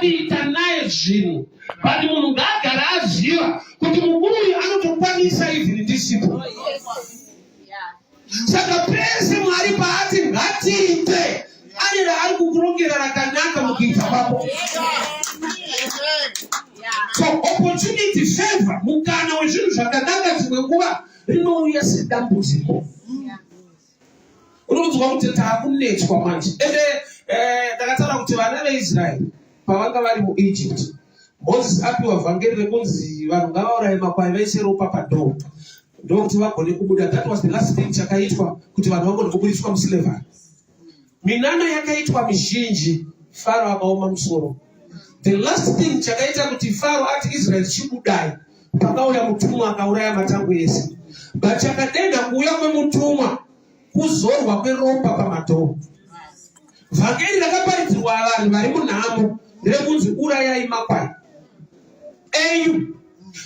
ita naye zvinhu. But munhu ngaagara aziva kuti mukuru uyu anotokwanisa even ndisipo. Saka pese Mwari paati ngatiite, ane raari kukurongera rakanaka mukuita kwako. So opportunity, favor, mukana wezvinhu zvakanaka dzimwe nguva rinouya sedambudziko. Unonzwa kuti taakunetswa manje. Ende ndakataura kuti vana veIsraeri pavanga vari muEgypt, Moses apiwa vhangeri rekunzi vanhu ngavauraye makwai vese ropa padhoho ndokuti vagone kubuda. That was the last thing chakaitwa kuti vanhu vagone kubudiswa muslavery. Minana yakaitwa mizhinji, Faro akaoma musoro. The last thing chakaita kuti Faro ati Israel chibudai, pakauya mutumwa akauraya matango ese. But chakadenga kuuya kwemutumwa kuzorwa kweropa pamadhoho. Vhangeri rakaparidzirwa vanhu vari munhamo rekunzi urayai makwai enyu.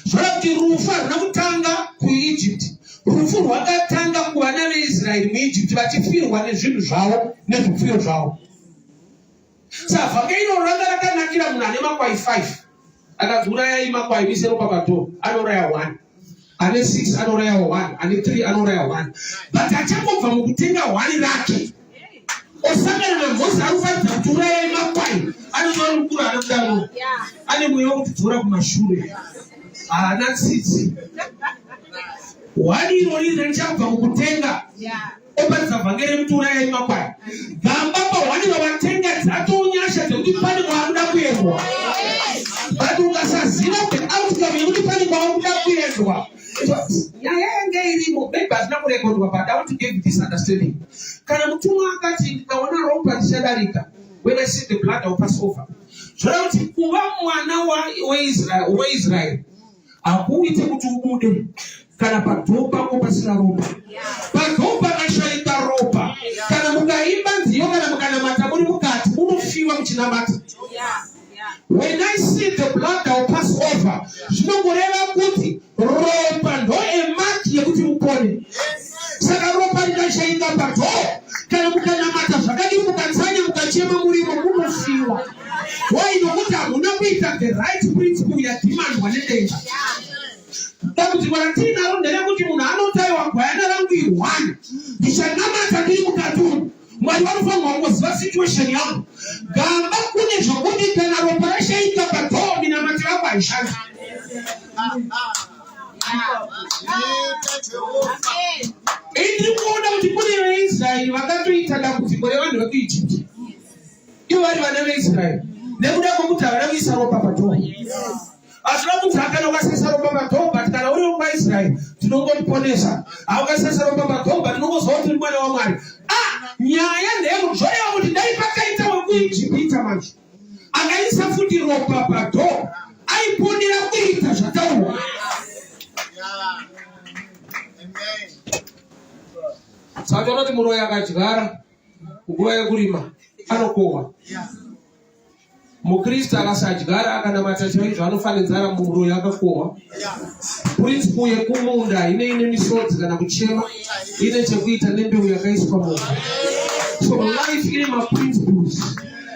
Zvora kuti rufu haruna kutanga kuEgypt. Rufu rwakatanga kuvana veIsraeri muEgypt vachifirwa nezvinhu zvavo nezvipfuyo zvavo. Saka vhangeri iro ranga rakanakira munhu ane makwai 5. Akanzi urayai makwai mise ropa padhoho, anouraya 1. Ane 6 anouraya 1. Ane 3 anouraya 1. But achangobva mukutenga 1 rake osangana naMozisi anofanira kuti urayai makwai, anozva mukuru anodaro ane mweya wekutudzora kumashure, haana tsitsi. 1 irori richabva mukutenga oparidza vhangeri kuti urayai makwai. Gamba pa1 vavatenga dzatonyasha dzekuti pane kwaanoda kuendwa. But ukasaziva kuti outcome yekuti pane kwaanoda kuendwa, nyaya yange irimo, maybe hazina kurekodwa, but I want to give this understanding. Kana mutumwa akati ndikaona ropa richadarika, when I see the blood I will pass over. Zvora kuti kuva mwana weIsraeri hakuite kuti ubude kana padhoho pako pasina ropa. Padhoho pakashaika ropa, kana mukaimba nziyo kana mukanamata muri mukati munofiwa muchinamata. When I see the blood I will pass over, zvinongoreva kuti ropa ndo emati yekuti mupone. Saka ropa rikashaika padhoho, kana mukanamata zvakadii mukatsanya mukachema murimo munofiwa. Why? Nokuti hamuna kuita the right principle yadhimandwa nedenga. Dambudziko ratinaro nderekuti munhu anotaiwa gwayana rangu i1, ndichanamata ndiri mukati umu. Mwari vanofanirwa kungoziva situation yangu. Gamba kune zvokuti kana ropa rashaika padhoho minamati vangu haishandi. Ndiri kuona kuti kune veIsraeri vakatoita dambudziko revanhu vekuEgypt. Ivo vari vana veIsraeri nekuda kwokuti havana kuisa ropa padhoho. Hazvina kunzi kana ukasesa ropa padhoho, but kana uri muIsraeri tinongoriponesa. Haukasesa ropa padhoho, but tinongozva kuti uri mwana waMwari. Nyaya ndeyekuzvoreva kuti dai pakaita wekuIjipita manje akaisa futi ropa padhoho, aiponera kuita zvataurwa. Saka tinoona kuti munhu akadyara nguva yekurima anokohwa. Mukristu akasadyara akanamata chaizvo anofanira munhu akakohwa. Principle yekumunda ine misodzi kana kuchema ine chekuita nembeu yakaiswa munhu. So life ine maprinciples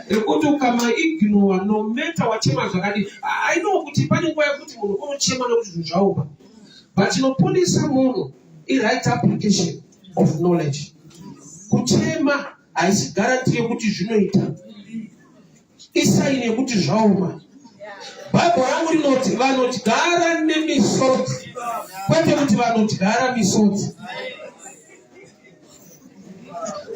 ekuti ukama-ignore no matter wachema zvakadii. I know kuti pane nguva yekuti munhu unochema nekuti zvinhu zvaoma, but chinoponesa munhu i-right application of knowledge. Kuchema haisi guarantee yekuti zvinoita, isaini yekuti zvaoma. Bhaibheri rangu rinoti vanodyara nemisodzi, kwete kuti vanodyara misodzi.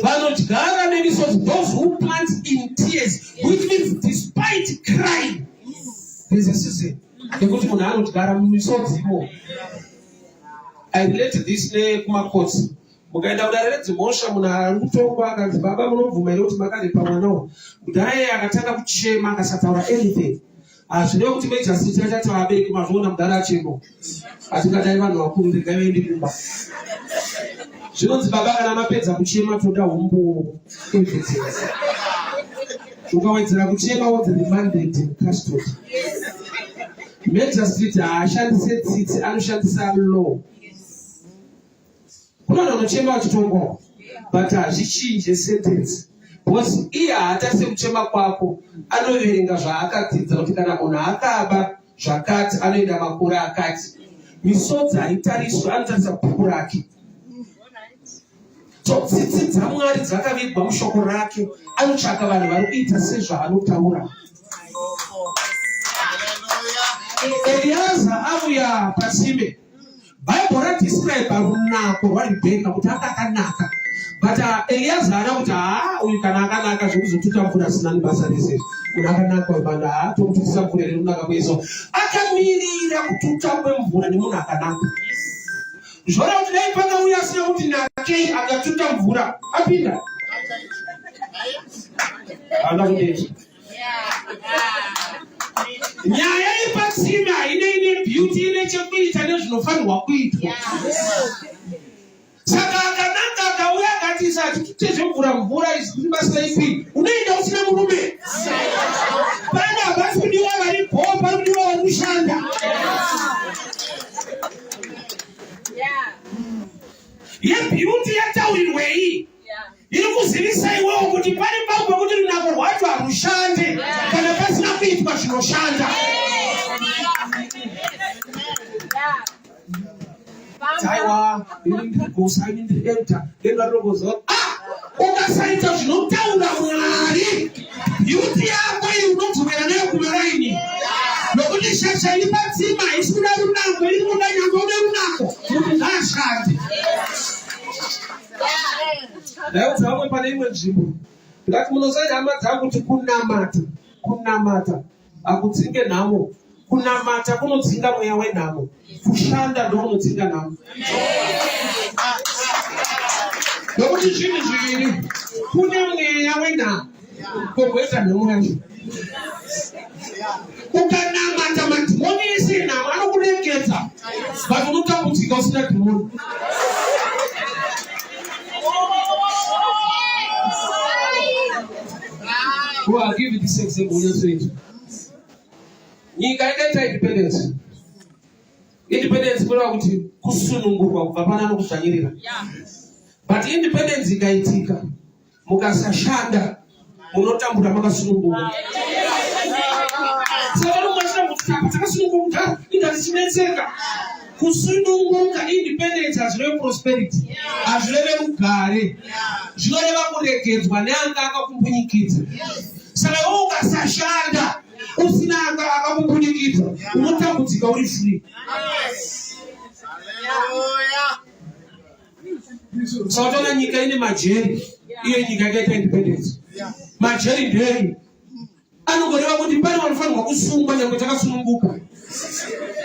Vanodyara nemisodzi, those who plant in tears, which means despite crying, there's a season yekuti munhu anodyara mumisodzi imo. I relate this nekumakotsi. Mukaenda kudare redzimhosva munhu ari kutongwa akanzi baba munobvuma here kuti makaripa mwanawo. Kudhaya akatanga kuchema akasataura anything. Zvireva kuti majority achati vabereki mazvoona mudhara achemo. Atingadai vanhu vakuru regai vaende kumba. Zvinonzi baba kana mapedza kuchema toda humbu evidence. Ukawedzera kuchema wodze remandate custody. Magistrate haashandise tsitsi, anoshandisa law. Kuna vanochema vachitongwa, but hazvichinje sentence. Because iye haatasi kuchema kwako, anoverenga zvaakadzidza kuti kana munhu akaba zvakati anoenda makore akati. Misodzi haitariswi, anotarisa bhuku rake. So tsitsi dzaMwari dzakavigwa mushoko rake, anotsvaka vanhu vari kuita sezvaanotaura. Eliaza auya patsime, Bible radescribe runako rwaRibheka kuti akakanaka. But Eliaza ana kuti uyu kana akanaka zvekuzotuta mvura asina nebasa rese. Munhu akanaka webanda tomututisa mvura iri runaka kweso. Akamirira kututa kwemvura nemunhu akanaka. Zvora kuti dai pakauya asina kuti nakei akatuta mvura apinda. Ana kudeti. Nyaya yepatsime ine beauty ine chekuita nezvinofanirwa kuitwa. Saka akanaka akauya akatisa achitutezve mvura izvi basa ipi unoenda usina murume. Pana hapasi kudiwa varipo, pari kudiwa vari kushanda. Yebeauty yataurirwei iri kuzivisa iwewo kuti pane pamwe kuti runako rwacho harushande kana pasina kuitwa zvinoshanda. Taiwa kusaindireta endarogoza ukasaita zvinotaura Mwari, beauty yako iri unodzokera nayo kumaraini. Nokuti shasha iri patsima haisi kuda runako, iri kuda nyangwe une runako kuti ngaashande. Ndaudza vamwe pane imwe nzvimbo ndikati munosaida hama dzangu kuti kunamata hakudzinge nhamo. Kunamata kunodzinga mweya wenhamo, kushanda ndokunodzinga nhamo. Nokuti zvinhu zviviri, kune mweya wenhamo kwoita nhamo yacho. Ukanamata madhimoni ese enhamo anokuregedza, but unotambudzika usina dhimoni. I'll give you this example. Nyika yakaita independence. Independence kureva kuti kusunungurwa kubva pana anokuzvanyirira. But independence ikaitika, mukasashanda munotambura makasunungurwa. Saka nomashira kuti takasunungurwa ingati chinetseka. Kusununguka independence hazvireve prosperity, hazvireve rugare, zvinoreva kuregedzwa neanga akakumbunyikidza. Saka iwe ukasashanda usina anga akakumbunyikidza unotambudzika uri free. Saka tona nyika ine majeri, iyo nyika yakaita independence. Majeri ndei anongoreva kuti pane vanofanirwa kusungwa nyangwe takasununguka.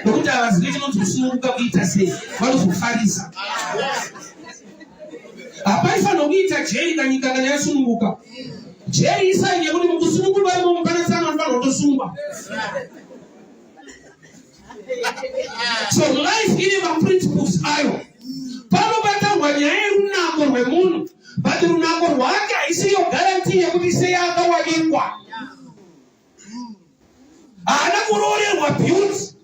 Nokuti havazivi chinonzi kusununguka kuita sei, vanozofarisa. Hapaifanirwa kuita jeri kanyika kana yasununguka. Jeri isainye kuti mukusunungurwa imomo pana tsana vanofanirwa kutosungwa. So life ine maprinciples ayo. Panobatangwa nyaya yerunako rwemunhu, but runako rwake haisi iyo guarantee yekuti sei akawanikwa. Haana kurorerwa beauty,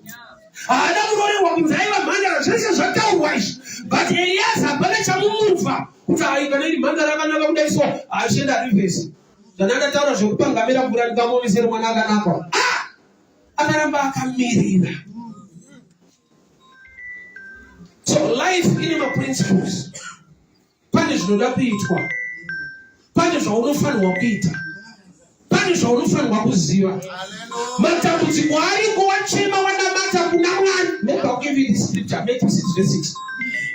haana kurorerwa kuti aiva mhandara, zvese zvataurwa izvi. But Eliaza hapana chamumubva kuti kana iri mhandara akanaka kudai so achienda rivhesi. Zvana ndataura zvekupangamira mvura ndikamuonesera mwana akanaka. Akaramba akamirira. So life ine maprinciples. Pane zvinoda kuitwa, pane zvaunofanirwa kuita, pane zvaunofanirwa kuziva. Matambudziko ariko wachema wanamata kuna Mwari. Maybe I'll give you this scripture, Matthew 6:6.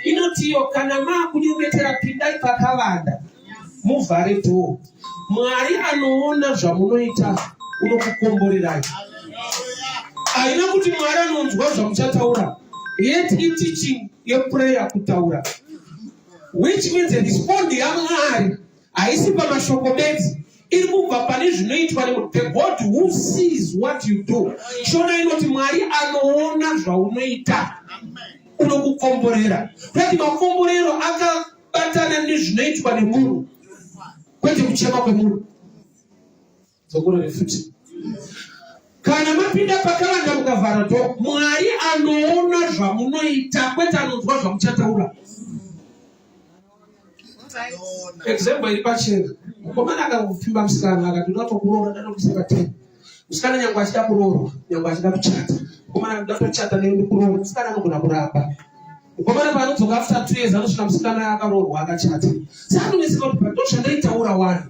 Inotiyo kana makunyengetera pindai pakavanda muvhare dhoo. Mwari anoona zvamunoita, unokukomborerai. Haina kuti Mwari anonzwa zvamuchataura, yet teaching yeprayer kutaura, which means the respond yaMwari haisi pamashoko bedzi, iri kubva pane zvinoitwa nemunhu. The God who sees what you do. Shona inoti Mwari anoona zvaunoita, unokukomborera. Kuti makomborero akabatana nezvinoitwa nemunhu, kwete kuchema kwemunhu. Zokurore futi. Kana mapinda pakavanda mukavhara dhoo, Mwari anoona zvamunoita, kwete anonzwa zvamuchataura. Example iri pachena. Mukomana akangopfimba musikana akati ndatokuroora ndatokuseka tena. Musikana nyangwe achida kuroorwa, nyangwe achida kuchata. Mukomana ndatochata newe ndikuroora, musikana anogona kuramba. Mukomana paanodzoka after 2 years anosvika musikana akaroorwa akachata. Saka anoneseka kuti ndozvandaitaura wani.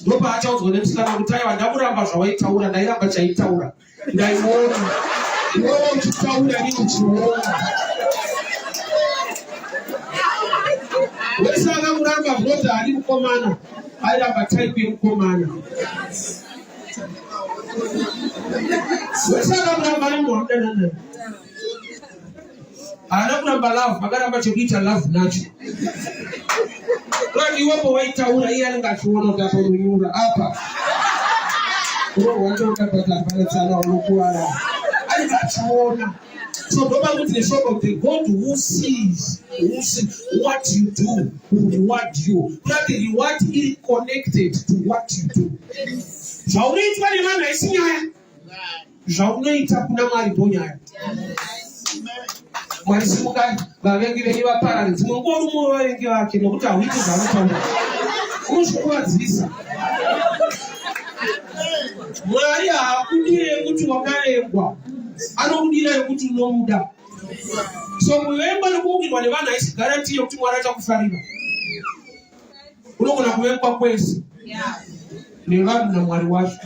Ndopa achaudzwa nemusikana kuti aiwa ndakuramba zvawaitaura, ndairamba chaitaura. Ndaiona. Iwewe uchitaura nini uchiona? Wese akamuramba brother ari mukomana. Airamba type yemukomana. Wese akamuramba nemuhamdanana. Haana kuramba love, makaramba chekuita love nacho. Rati iwepo waitaura iye anenge achiona kuti aparunyura apa. Wacho ukapata panetsana unokuwara. Anenge achiona. So ndoba kuti the shock of the God who sees what you do will reward you. That the reward is connected to what you do. Zvaunoitwa nevanhu haisi nyaya. Zvaunoita kuna Mwari ndonyaya. Mwari simukai vavengi venyu vaparare. Dzimwe nguva rumwe vavengi vake nokuti hauiti zvanotaura. Unozvikuvadzisa. Mwari haakudire kuti wakarengwa. Anokudira yekuti unomuda. So kuvengwa nekuukirwa nevanhu haisi guarantee yokuti Mwari achakufarira. Unogona kuvengwa kwese nevanhu naMwari wacho.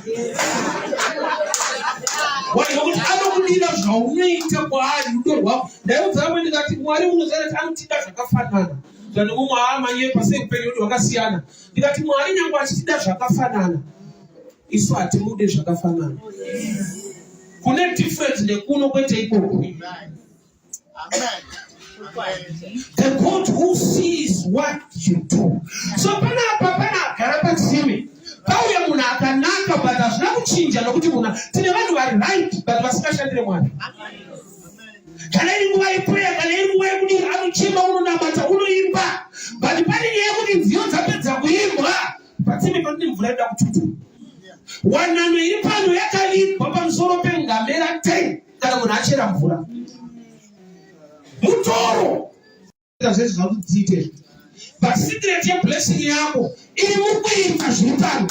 Nokuti anokudira zvaunoita kwaari rudo rwako. Ndaiudza vamwe ndikati Mwari munoziva kuti anotida zvakafanana. Zvanomumwe haamanyire pasei kuperiodi wakasiyana. Ndikati Mwari nyangwe achitida zvakafanana, isu hatimude zvakafanana. Kune difference nekuno kwete ikoko. The God who sees what you do. So pana agara patsime. Pauya munhu akanaka but hazvina kuchinja nokuti munhu tine vanhu vari right but vasingashandire Mwari. Kana iri nguva yeprayer, kana iri nguva yekuti anochema unonamata unoimba. But pane nyaya yekuti nziyo dzapedza kuimbwa patsime panoti mvura inoda kututu. Wanano iri pano yakalipwa pamusoro pengamera 10 kana munhu achera mvura. Mutoro. Zvese zvakudziite. But secret yeblessing yako iri mukuita zviri pano.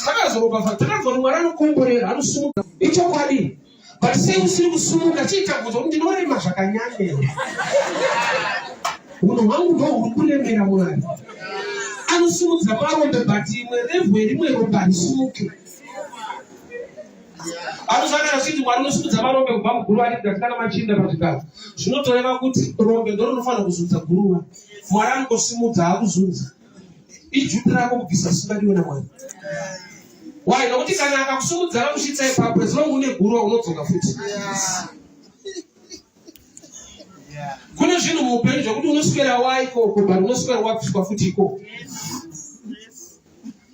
Takazorwa Mwari anokomborera, anosumuka. Ichokwadi. But sei usiri kusumuka chiita kuti ndinorema zvakanyanya. Munhu wangu ndo uri kuremera Mwari. Anosimudza parombe but imwe revhu rimwe ropa harisimuke. Anosangana kuti Mwari unosimudza marombe kubva muguruva rega kana machinda pazvigaro. Zvinotoreva kuti rombe ndo rinofanira kuzudza guruva. Mwari anosimudza hakuzudza. Ijuti rako kubvisa simba riwe naMwari. Why? Nokuti kana akakusumudza rakusvitsa ipapo as long une guruva unodzoka futi. Kune zvinhu muupenyu zvokuti unoswera waikoko but unoswera wapiswa futi ikoko.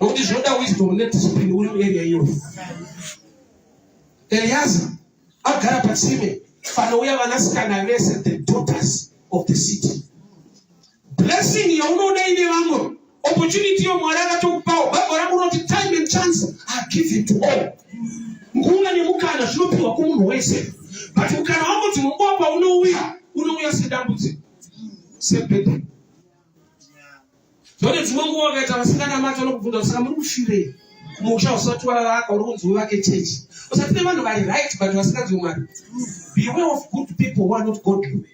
Nokuti zvinoda wisdom nediscipline uri muarea iyoyo. Eliezer agara patsime panouya vanasikana vese, the daughters of the city. Blessing yaunoda ine vamwe, opportunity yoMwari akatokupawo. Bhaibheri rangu rinoti time and chance are given to all. Nguva nemukana zvinopiwa kumunhu wese. But mukana wako munguva paunouya sedambudziko, sebhedhe. Zvone dzimwe nguva wakaita vasikana macho anokubvunza saka muri kufirei? Kumusha usati wavaka uri kunzi uvake chechi. Usati ne vanhu vari right but vasinganzwi Mwari. Beware of good people who are not godly.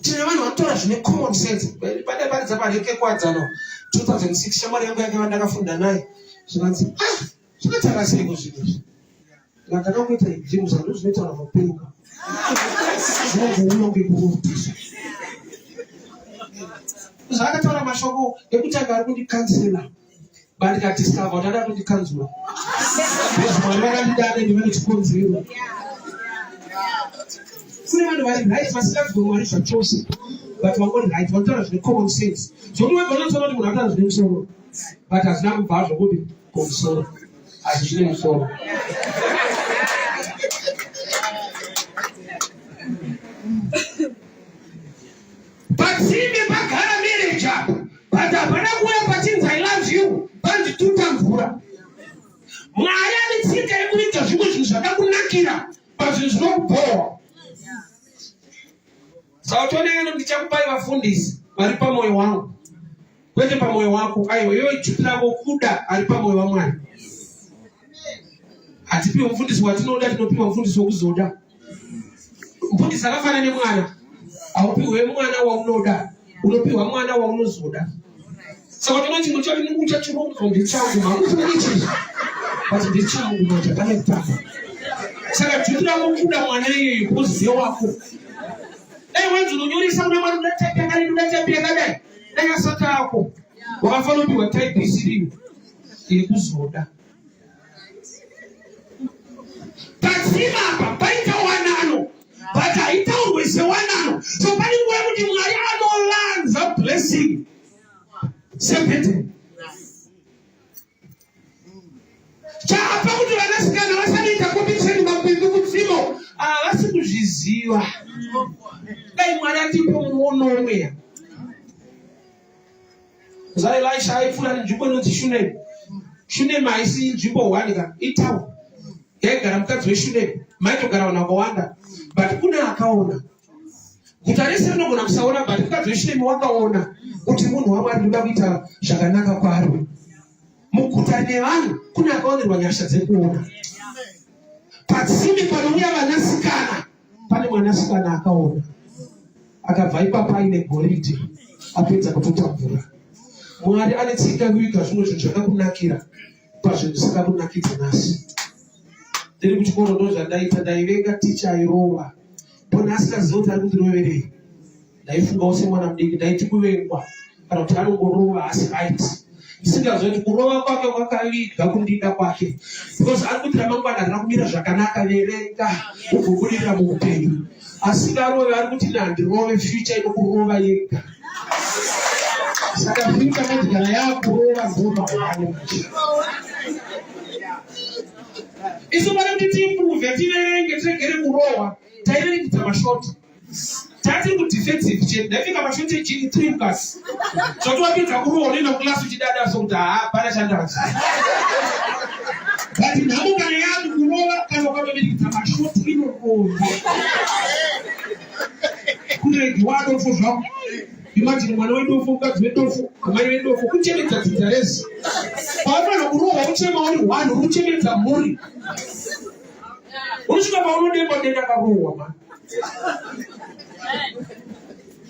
Tine vanhu vanotaura zvine common sense. Padaparidza pareke kwadzano 2006 shamwari yangu yake vandakafunda naye. Zvikanzi zvakataka seiko zvinhu izvi. Ndakakangoita zvinhu zvandizvo zvinotaura zvaupenyu. Zvinobva unonge kurutiswa. Zvakataura mashoko ekutanga ari kundikansela. Bandikadiscover kuti ada kundikanzura. Mwari vakandidana nevane chikonzero. Kune vanhu vari right vasinganzwi Mwari zvachose. But vangori right vanotaura zvine common sense. Zvokuti wegona kuti munhu anotaura zvine musoro. But hazvina kubva zvokuti kumusoro. Hazvine musoro. Patsime pagara marriage apo. But hapana kuuya pachinzi I love you. Pandituta mvura. Mwari ane tsika yekuita zvimwe zvinhu zvakakunakira pazvinhu zvinokubhowa. Sautone yano ndichakupai vafundisi vari pamoyo wangu. Kwete pamoyo wako. Aiwa iwe ichupira kuda ari pamoyo wa Mwari. Atipiwe mfundisi watinoda tinopiwa mfundisi wokuzoda. Mfundisi akafanana nemwana. Aupiwe mwana waunoda. Unopiwa mwana waunozoda. Saka tinoti chari nikucha chirungu ndichangu makuti ichi. Bati ndichangu manje kanekutaka. Saka titira kuda mwana iye kuziyo wako. Wenzi unonyorisa kuna mwana unatapia kali unatapia kadai. Naya sata yako. Wakafalo biwa type isiriyo. Ile kuzoda. Tatsima hapa paita wanano. Bata ita uwese wanano. So pali mwe mti Mwari anolanza blessing. Sepete. Cha hapa kuti vanasikana vasani itakombiseni mabindu kutsimo. Vasi kuzviziva. Dai Mwari atipo muono mweya. Za Elisha aifura nzvimbo inonzi Shunemu. Shunemu haisi nzvimbo wanika itawo. Yaigara mukadzi weShunemu. Maitogara vanhu vakawanda. But kuna akaona. Guta rese rinogona kusaona but mukadzi weShunemu wakaona kuti munhu waMwari ndoda kuita zvakanaka kwaro. Muguta nevanhu kuna akaonerwa nyasha dzekuona. Patsime panouya vanasikana pane mwanasikana akaona. Akabva ipapo aine goridhe apedza kutotambura. Mwari ane tsika kuita zvimwe zvinhu zvakakunakira pazvinhu zvisakakunakidza nhasi. Ndiri kuchikoro ndozvandaita ndaivenga ticha airova. Pona asikazivi kuti ari kundiroverei. Ndaifungawo semwana mudiki ndaiti kuvengwa kana kuti anongorova asi aiti. Ndisingazivi kuti kurova kwake kwakaviga kundida kwake. Because ari kuti ramangwana harina kumira zvakanaka verenga ugobudirira muupenyu. Asingarove ari kuti nandirove future inokurova yega. Saka future motikana yakurova ndoma hwane. Isu pari kuti tiimprove tiverenge tiregere kurohwa taiverekidza mashoti. Tati kudefensive chete ndaifika mashoti echini 3 plus. Zvoti wapedza kurohwa unoenda kuklasi uchidada sokuti pana chandazi. But nhamo kana yadu kurova kana ukatoverekidza mashoti inoronga. Kuregi wadofo zvako. Imagine mwana wedofu, mukadzi wedofu, amai wedofu, kuchemedza dzidza rese. Pavanofana kurohwa uchema uri 1 uchemedza mhuri. Unosvika paunodemba denda karohwa mani.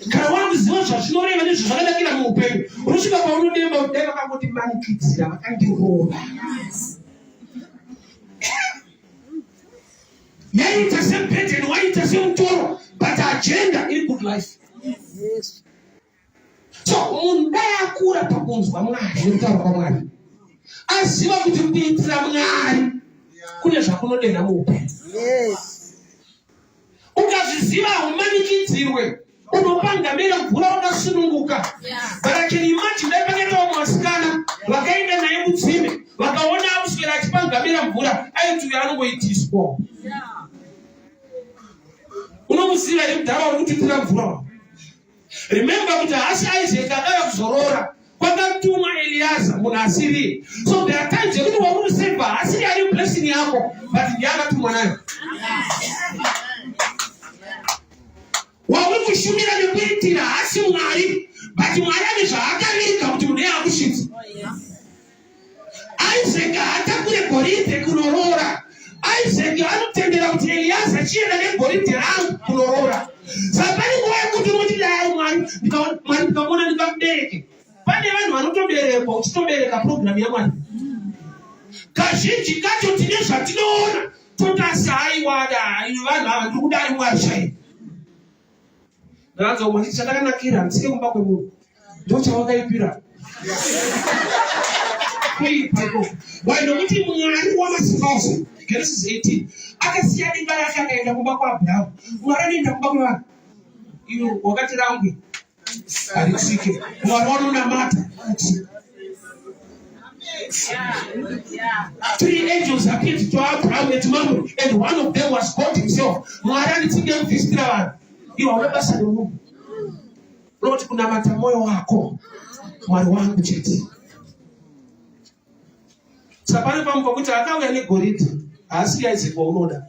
Kana wakuziva zvazvinoreva nezvazvakanakira muupenyu. Unosvika paunodemba denda kakoti manikidzira vakandirohwa. Yaita sepateni, waita semutoro, but agenda iri good life. Yes. So munhu dai akura pakunzwa Mwari nekutaura kwaMwari. Aziva kuti kuitira Mwari kune zvakunodenda muupenyu. Yes. Ukazviziva humanikidzirwe unopangamira mvura wakasununguka. But I can imagine dai pakatawo mwasikana vakaenda naye kutsime vakaona akuswera achipangamira mvura aiti anongoitiswa. Unomuziva iri mudhara uri kutitira mvura. Remember kuti hasi Isaac akauya kuzorora kwakatumwa Eliezer munhu asiri. So there are times yekuti wakuriseva asiri ari blessing yako but ndiakatumwa nayo. Wauri kushumira nekuitira hasi Mwari but Mwari ane zvaakareka kuti munhu yakusvitsa. Isaac hatakure goridhe kunorora. Isaac anotendera kuti Eliezer chienda negoridhe rangu kunorora. Sapari nguva yekuti unoti dai Mwari ndikamona ndikamubereke. Pane vanhu vanotoberekwa uchitobereka program yaMwari. Kazhinji kacho tine zvatinoona totasaiwada ino vanhu ava ndiri kudai Mwari chaiye. Ndakanzwa kuti chatakanakira ndisike kumba kwemunhu ndochawakaipira. Kuipaiko. Why nokuti Mwari wamasikauso Genesis 18 akasiya denga rake akaenda kumba kwaAbhurahamu. Mwari anoenda kumba kwevanhu. Iyo wakati rangu arisike. Mwari wanonamata. 3 angels appeared to Abraham and to Mamre, and one of them was God himself. Mwari anitsinge mvistira vanhu. Iwo unobasa nemunhu. Unoti kunamata moyo wako. Mwari wangu chete. Sapane pamuka kuti akauya negoridhe haasi Isaac waunoda.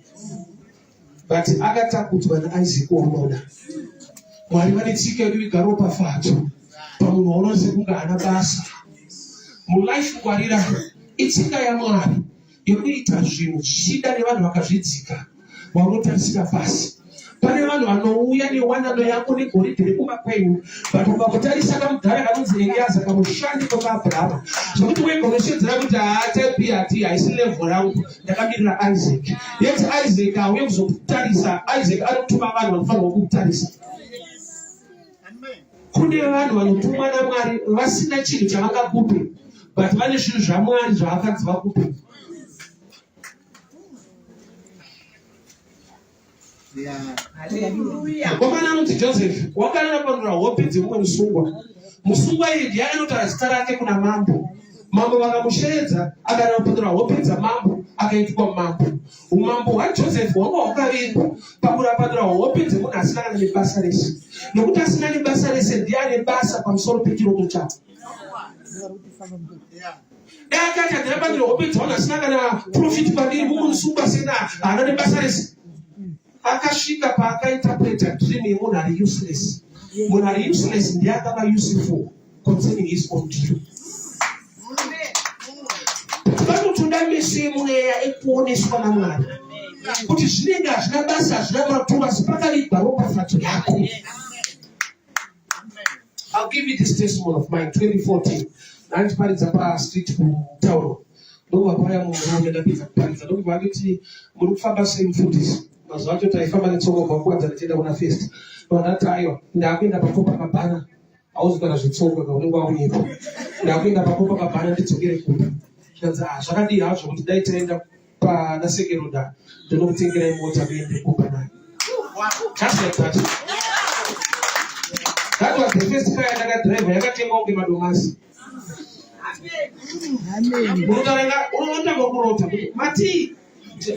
But akatakudzwa naIsaac waunoda. Mwari vane tsika yedu igaro pafadzo pamunhu waunozi kunge hana basa. Mulife ngwarira itsika yaMwari yekuita zvinhu zvichida nevanhu vakazvidzika vaunotarisira pasi. Pane vanhu vanouya newanano yako negoridhe rekumba kwenyu, but ukakutarisa kamudhara kanonzi Eliaza kamushandi kwakaAbhurahama, zvokuti wegonoshedzera kuti haatepi hati haisi level rangu, ndakamirira Isaac. Yeti Isaac auye kuzokutarisa, Isaac anotuma vanhu vanofanirwa kukutarisa. Kune vanhu vanotumwa naMwari vasina chinhu chavangakupe, but vane zvinhu zvaMwari zvaakanzi vakupe. Komana anoti Joseph wakanana panura hope dzemumwe musungwa. Musungwa iyi ndiye anotaura zita rake kuna mambo. Mambo vakamusheredza akanana panura hope dzamambo akaitwa mambo. Umambo hwaJoseph hwanga hwakavimbwa pakurapanura hope dzemunhu asina kana nebasa rese. Nokuti asina nebasa rese ndiye ane basa pamusoro pechiroto chake. Akati andirapanura hope dzavanhu asina kana profit pandiri mumwe musungwa sena haana nebasa rese. Akasvika paakainterpreta dream yemunhu ari useless. Munhu ari useless ndiye akava useful concerning his own dream. Vanotoda meso emweya ekuoneswa naMwari kuti zvinenge hazvina basa, hazvina maturo, asi pakavigwa ropafadzo yako. I'll give you this testimony of mine. 2014 nandiparidza pastreet kutauro ndobva paya munhu ndapedza kuparidza ndobva vakiti muri kufamba sei mufundisi. Mazuva acho taifamba netsoka pakuwadza tichienda kuna fest. Ndati aiwa ndakuenda paCopacabana, hauzi kana zvitsoka kaunenge wauyepo. Ndakuenda paCopacabana ndidzokere kumba. Zvikanzi zvakadii hazvo kuti dai taenda pana Sekeroda ndinokutengerai mota muende kumba nayo. Just like that. That was the first car ndakadhiraivha yakatengwa kunge madomasi. Unotanga kurota kuti Mati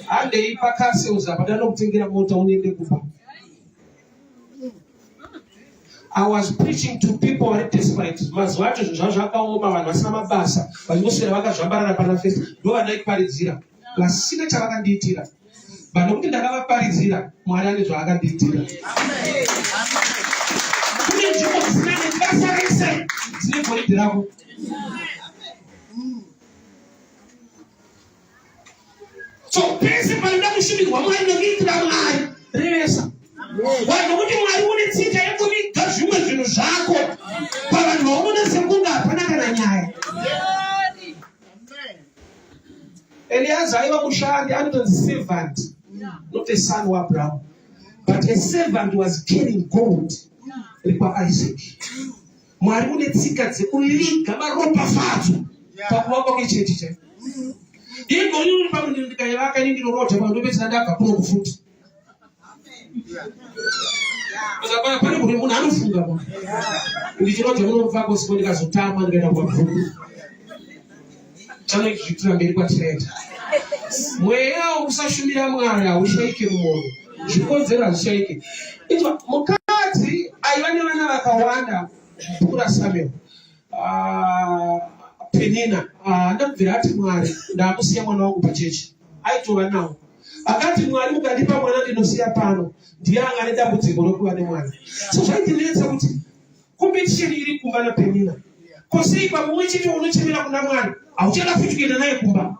handei pakaseuza padandokutengera mota unoende kumba. I was preaching to people who are desperate. Mazuva acho zvinhu zvavo zvakaoma, vanhu vasina mabasa vachingoswera vakazvambarara pana fest ndovandaiparidzira vasina chavakandiitira. But nokuti ndakavaparidzira Mwari ane zvaakandiitira. Kune nzvimbo dzisina nebasa rese dzine goridhe rako. So pese panoda kushumirwa Mwari nekuitira Mwari revesa. Nokuti Mwari une tsika yekuviga zvimwe zvinhu zvako pavanhu vaunoona sekunge hapana kana nyaya. Eliaza aiva mushandi, anotonzi servant, not a son waAbraham, but a servant was carrying gold paIsaac. Mwari une tsika dzekuviga maropafadzo pakuvakwa kwechechi chaipo. Ingo uri pamunhu ndikayavaka ndindirota pandopedzera ndabva kuno kufuta. Saka pane kuti munhu anofunga munhu. Ndichirota munobvako siko ndikazotama ndikaenda kwabvuku. Chanoitira mberi kwatiraita. Mweya usashumira Mwari haushaike mumoyo. Zvikodzero hazvishaike. Itwa mukadzi aiva nevana vakawanda bhuku Samuel. Penina ndakubvira ati Mwari ndakusiya mwana wangu pachechi. Aitova nawo. Akati Mwari mukandipa mwana ndinosiya pano ndiye anga nedambudziko rokuva nemwana. So zvaitinetsa kuti competition iri kumba naPenina. Kosei pamwe chete unochemera kuna Mwari hauchada futi kuenda naye kumba.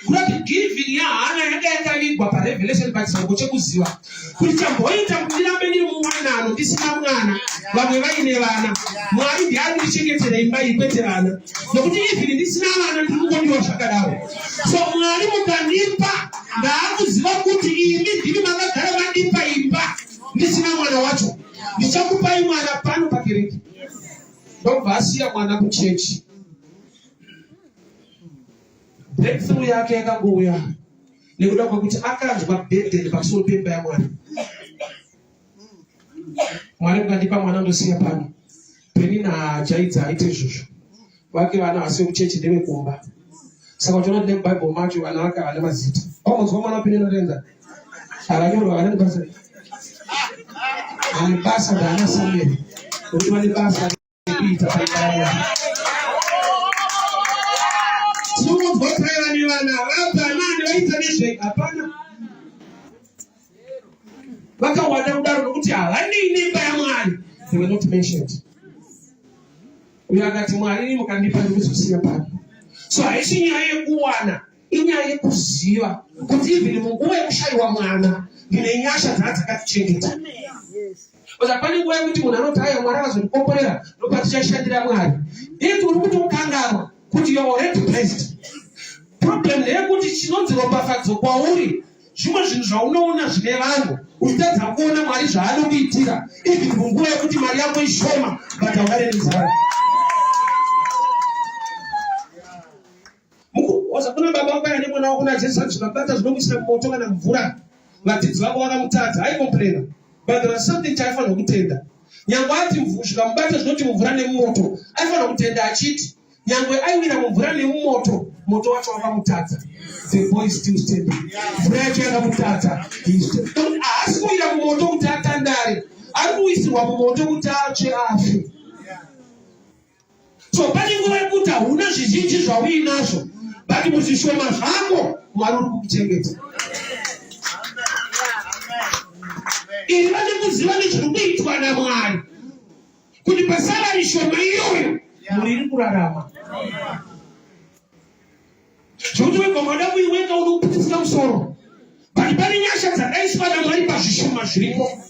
Kuti giving yaHana yanga yakavigwa paRevelation pachisango chekuziva kuti chamboita kuti ndirambe ndiri mumwanano ndisina mwana, vamwe vaine vana. Mwari ndiye andichengetera imba iyi kwete vana, nokuti even ndisina vana ndiri kungondiwa zvakadaro. So Mwari mukandipa ndaakuziva kuti imi ndimi makagara mandipa imba ndisina mwana wacho, ndichakupai mwana pano pakereke. Ndobva asiya mwana kuchechi. Breakthrough yake yakangouya nekuda kwekuti akanzwa burden pamusoro pemba yaMwari. Mwari mukandipa mwana ndosiya pano. Penina hajaidza aite izvozvo. Vake vana vasiwe kuchechi ndevekumba. Saka uchiona kuti neBhayibheri macho vana vake havana mazita. Pamunzwa mwana Penina Renza akanyorwa havana nebasa. Ane basa ndaana Samuel. Nokuti vane basa rekuita paimba yaMwari. vakawanda kudaro nokuti havane nemba yaMwari. They were not mentioned. Uyo akati Mwari mukandipa ndikuzosiya pano. So haisi nyaya yekuwana, inyaya yekuziva kuti even munguva yekushayiwa mwana ndine nyasha dzakatichengeta. Because pane nguva yekuti munhu anoti aya Mwari akazondikomborera ndokuti tichashandira Mwari. Ndeti uri kuti ukangarwa kuti you are already blessed. Problem ndeyekuti chinonzi ropafadzo kwauri zvimwe zvinhu zvaunoona zvine vanhu uchitadza kuona Mwari zvaanokuitira even munguva yekuti mari yako ishoma but haunarenezana. Kuna baba wako ane mwana wako na Jesu achibata zvinokuisira moto kana mvura. Vadzidzi vako vakamutadza aikomplena. But there was something chaifanira kutenda. Nyangwe ati zvikamubata zvinoti mvura nemoto, aifanira kutenda achiti nyangwe aiwira mvura nemoto, moto wacho wakamutadza. The boy is still standing. Mvura yacho yakamutadza. Haasi kuwira mumoto kuti atandare, ari kuisirwa mumoto kuti atsve afe. So pane nguva yekuti hauna zvizhinji zvauinazvo, but muzvishoma zvako Mwari uri kukuchengeta. Ini vane kuziva nezviri kuitwa naMwari kuti pasarari shoma iyoyo muri kurarama. Zvokuti wega mwada wega unokuputisika musoro, but pane nyasha dzakaiswa naMwari pazvishoma zviripo.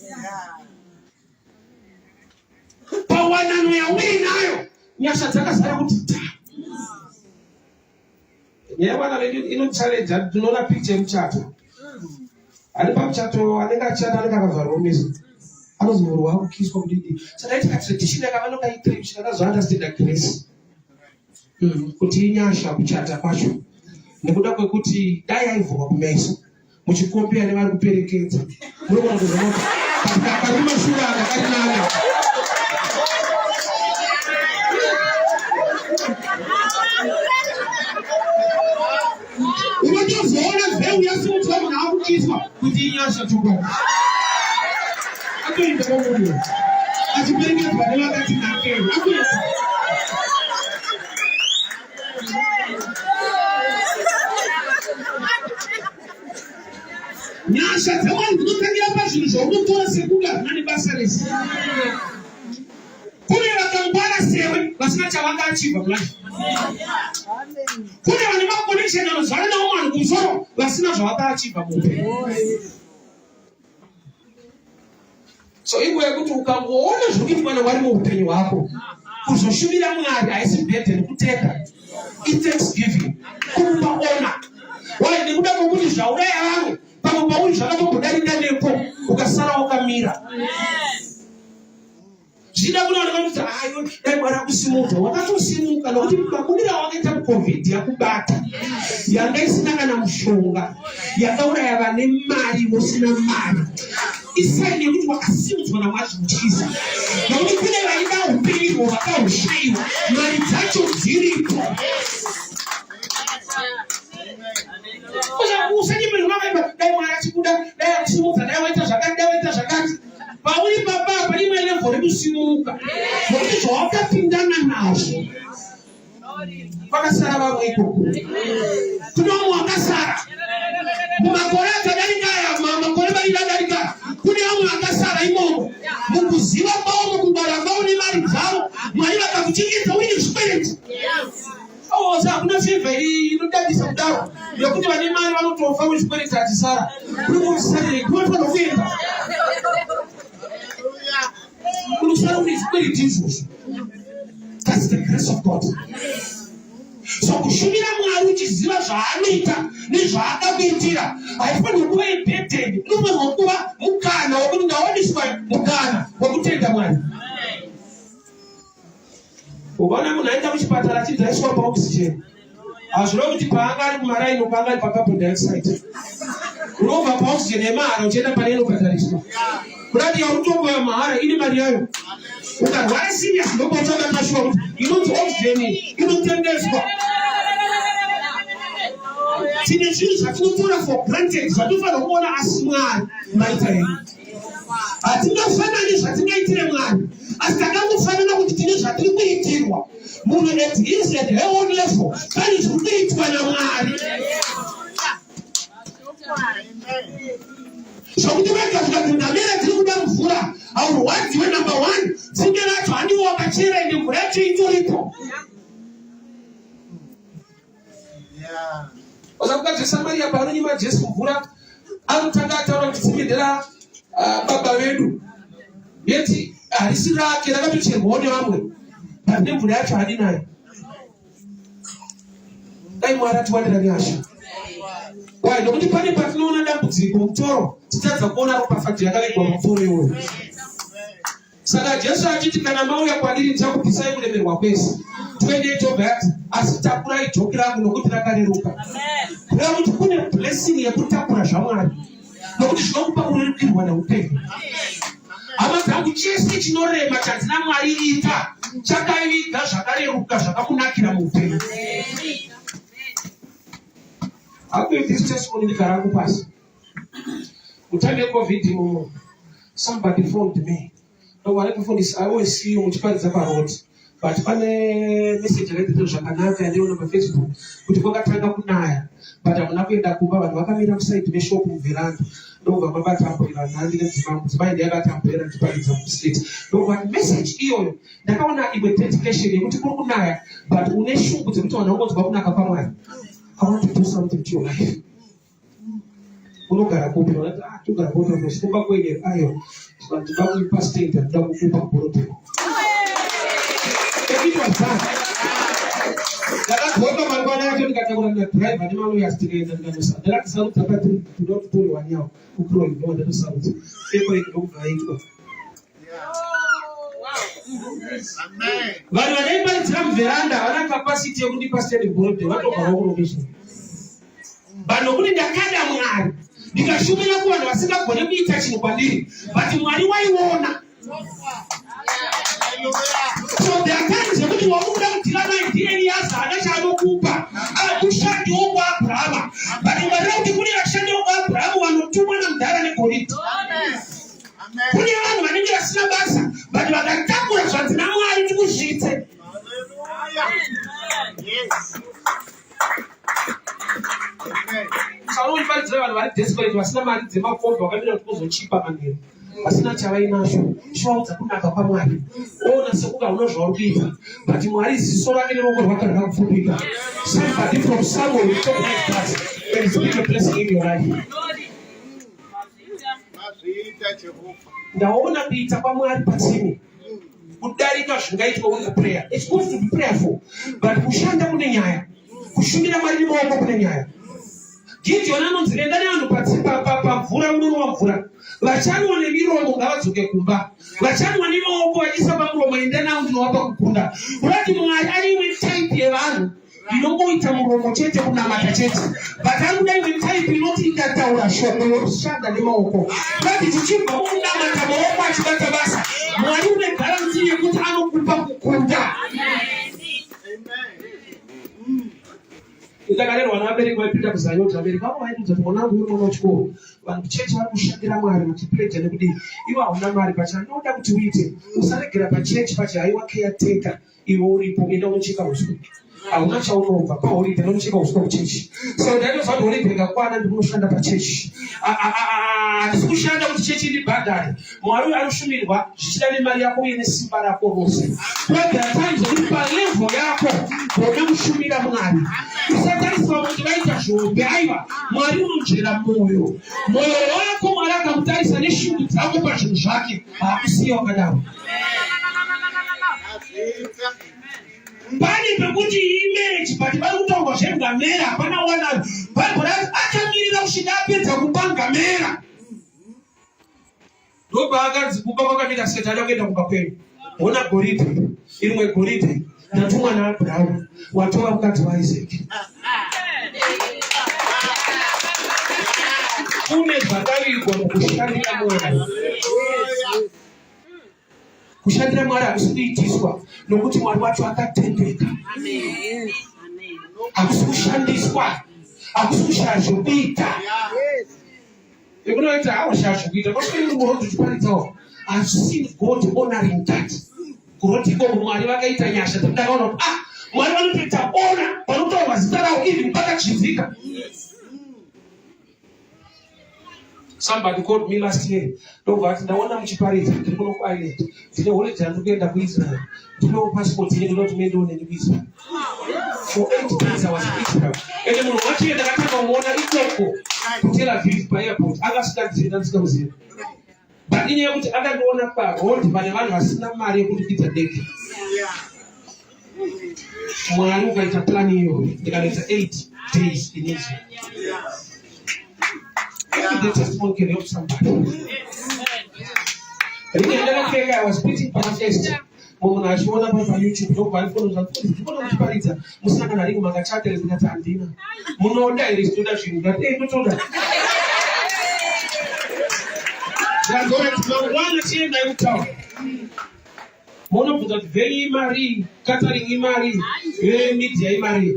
Pawanano yauinayo nyasha dzakazara kuti ta. Nyaya vedu inochallenge. Tinoona picture yemuchato. Ari pamuchato anenge achata anenge akavharwa mumizo. Anonzi muru wakukiswa kudidi. Saka itika tradition yakavanokaitira yakazvaunderstanda grace. Kuti inyasha kuchata kwacho. Nekuda kwekuti dai aivhurwa kumeso. Muchikombea nevari kuperekedza. Munogona kuzoona katika shura akarinaka. Unotozoona vheu yasimuti vanhu naakukiswa kuti inyasha tukwa. Atoenda kwamuri. Achiperekedzwa nevakati nakei. Atoenda. Nyasha dzaMwari dzinotangira pazvinhu zvaunotora sekuti hazvina nebasa rese. Kune vakangwara sewe vasina chavangachibva mulaji. Kune vane maconnection anozvara nawo vanhu kumusoro vasina zvavakachibva muupenyu. So inguva yekuti ukangoona zviri kuitwa naMwari muupenyu hwako, kuzoshumira Mwari haisi burden kuteka. It takes giving. Kupaona. Wai nekuda kwokuti zvauraya vamwe pamwe pauri zvakatombodarika nepo ukasara wakamira. Zvida kunooneka kuti ayo dai Mwari akusimuka, wakatosimuka nokuti mabudiro awakaita muCovid yakubata yanga isina kana mushonga yakauraya vane mari usina mari. Isaini yekuti wakasimudzwa naMwari zvichiza. Nokuti kune vaida upenyu vakahushayiwa, mari dzacho dziripo. Usanyimirwa makaimba dai Mwari achikuda, dai akusimuka, dai waita zvakati, dai waita zvakati. Pauri papa palimwe level rekusimuka. Nokuti zvawakapindana nazvo. Pakasara vamwe ikoko. Kune vamwe vakasara. Mumakore akadarika aya, makore vari adarika. Kune vamwe vakasara imomo. Mukuziva kwavo, mukubara kwavo nemari dzavo, Mwari vakakuchengeta uine zvikwereti. Hakuna favor inodadisa kudaro yokuti vane mari vanotofa muzvikwereti achisara. Kuri kumusarire kunofanira kuenda. That's the grace of God. So kushumira Mwari uchiziva zvaanoita nezvaakakuitira haifaniri kuva impeded. Inofanirwa kuva mukana wokuti ndawaniswa mukana wokutenda Mwari. Ukaona munhu aenda kuchipatara achibva aiswa paoxygen, hazvireva kuti paanga ari kumaraini paanga ari pacarbon dioxide. Unobva paoxygen yemahara uchienda pane inobhadhariswa. Kurati yautombo yamahara ine mari yayo. Ukarwara serious ndokutsvaka kashuwa kuti inonzi oxygen inotengeswa. Tine zvinhu zvatinotora for granted zvatofanira kuona asi Mwari maita hedu. Hatingafanani zvatingaitire Mwari, asi takangofanana kuti tine zvatiri kuitirwa. Munhu at his at her own level pane zviri kuitwa naMwari. Zvokuti vega zvikapinda aurwadzi wenumber 1 dzinge racho handiwo wakachera ende mvura yacho itoripo. Wasakati Samaria paanonyima Jesu mvura anotanga ataura kuti dzimendera baba vedu yeti harisi rake rakatocherwawo nevamwe pane mvura yacho hadinayo. Dai Mwari atiwanira nyasha. Why? Nokuti pane patinoona dambudziko mutoro titadza kuona ropafadzo yakavigwa mumvura iwoyo. Saka Jesu achiti kana mauya kwandiri ndichakubvisai kuremerwa kwese. Twende togati asi takurai joki rangu nokuti rakareruka. Kureva kuti kune blessing yekutakura zvaMwari. Nokuti zvinokupa kurerukirwa neupenyu. Hama dzangu chese chinorema chanzina Mwari ita chakaiviga zvakareruka zvakakunakira muupenyu. I'll give this testimony in the Karagu Pass. Utange COVID, somebody phoned me. No, what I phone is I always see you which part is about road. But when a message related to Japanaka and on Facebook, which go at Tangapunaya, but I'm not going to Kuba and Wakami outside to be shop in Veranda. No, Baba Tampo and Nandigan to buy the other Tampo and to buy some streets. No, what message you? The Kawana even education, which go Kunaya, but Uneshu with the return of what's Bakunaka. I want to do something to your life. Unogara kupi na tugara boto msikuba kwenye ayo tunataka pastor ndio kukupa boto. Kitu sana. Dada kuomba mangwana yake nikachagua na driver ni malo ya stigenda ndio sana. Dada sababu tapata tudoto tuli wanyao ukro ndio ndio sababu. Siko ndio ngaitwa. Amen. Bali wanaimba tram veranda wana capacity ya kundipa steady board watu kwa location. Bano kuni ndakada Mwari. Nikashumira kuwa na wasingakone kuita chino kwandiri. But Mwari waiona. So there are times when you walk down to the 19 years anachaanokupa. Akushandi huko Abraham. But Mwari ukikuni akishandi huko Abraham wanotumwa na mdara ni Korinto. Kuni wanu waningi wasina basa. But wakatakura zvanzina Mwari tukushite. Yes. Sauri palidzira vanhu vari desperate vasina mari dzemakomba vakamira kuzochipa manheru vasina chavainazvo chivaudza kunaka kwaMwari ona sekuka unozvauri kuita but Mwari ziso rake neruoko rwake rakapfurika. Somebody from somewhere will talk like that and speak a blessing in your life. Ndaona kuita kwaMwari patsini kudarika zvingaitwa with prayer. It's supposed to be prayerful but kushanda kune nyaya kushumira Mwari maoko kune nyaya. Gideon anonzi nenda nevanhu pamvura munono wamvura vachanwa nemiromo ngavadzoke kumba vachanwa nemaoko vachiisa pamuromo enda navo ndinovapa kukunda. Urati Mwari ari imwe type yevanhu inongoita muromo chete kunamata chete but anoda imwe type inoti ikataura shoko yokushanda nemaoko. Urati tichibva mukunamata maoko achibata basa Mwari une garanti yekuti anokupa kukunda. Itakarerwa navabereki vaipinda kuzayoti vabereki vavo vaidudza kuti mwana wangu uri mwana wechikoro vanhu chechi vari kushandira Mwari vachipledha nekudii ivo hauna mari pacha ndinoda kuti uite usaregera pachechi pacha haiwa caretaker iwe uripo enda unocheka uswe hauna chaunobva pahoride nonocheka uswa kuchechi. So ndaitoziva kuti horide ikakwana ndikunoshanda pachechi handisi kushanda kuti chechi ndibhadhare. Mwari anoshumirwa zvichida nemari yako uye nesimba rako rose. There are times kuti palevel yako unoda kushumira Mwari usatariswa kuti vaita zvombe aiwa Mwari unonzvera mwoyo wako. Mwari akamutarisa neshungu dzako pazvinhu zvake haakusiya wakadaro. Pani pekuti imeji but vari kutaurwa zvengamera hapana wanaro. Bhaibheri achamirira kusvika apedza kupa ngamera ndobva akanzi kupa kwakamira Satani akuenda kumba kwenyu. Ona goridhe irimwe goridhe ndatumwa naAbhurahamu watova mukadzi waIsaki. Kune zvakavirwa mukushandira Mwari. Kushandira Mwari hakusi kuitiswa nokuti Mwari wacho akatendeka. Hakusi kushandiswa, hakusi kushaya zvokuita. Ekunoita haushaya zvokuita nosvika murodzi uchiparidzawo. I've seen God honoring that. Kuroti iko Mwari vakaita nyasha dzakadaona kuti Mwari vanotoita ona panotaurwa zita rawo even pakachizika. Somebody called me last year. Don't ndaona mchiparita ndikuno ku island. Ndine holiday ndikuenda ku Israel. Ndino passport yedu not made on any visa. For 8 days I was in Israel. And munhu wachiye ndakataka kuona ikoko Tel Aviv pa airport. Akasikadzira ndisikamuziva. But inyaya kuti akandiona pa road pane vanhu vasina mari yekutikidza ndege. Mwari ukaita plan iyo ndikanoita 8 days in Israel. The testimony can help somebody. I was preaching for the first time. I was showing up on YouTube. Don't buy phones. I'm going to Paris. Musaka na ringo magachate zingata andina. Munoda ile student that don't that. That's what one thing I would tell. Mono put very Marie, Catherine Marie, very media Marie.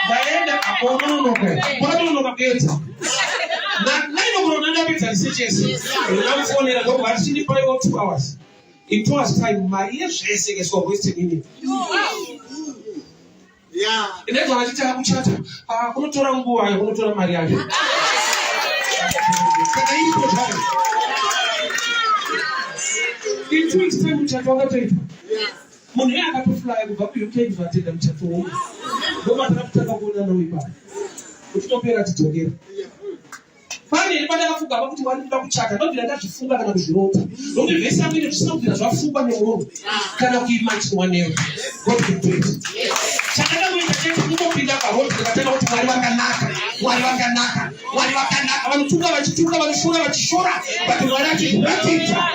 Daenda akono no ke. Bado no kabeta. Na nino mronanda beta CHS. Na phone ila go bashini pale 2 hours. In 2 hours time Maria jese ke so waste nini. Yeah. Ine kwa chita kuchata. Kunotora nguo ayo kunotora Maria ayo. Kana hiyo tayari. In 2 weeks time mchato wakati. Mungu akatufly kubva ku UK kuvatenda mchato wao. Ngoma tunataka kuona na wipa. Utopera titogera. Fani ni baada kufuga kuti walipa kuchata ndio bila kufunga kana kuzirota. Ndio vesi amini tusinakuira zvafuga nemurongo. Kana kuimagine wanewe. God can do it. Chakana mwita chetu kupinda kwa road tukataka kuti wali wakanaka. Wanotunga vachitunga vanofura vachishora but walachi kubatita.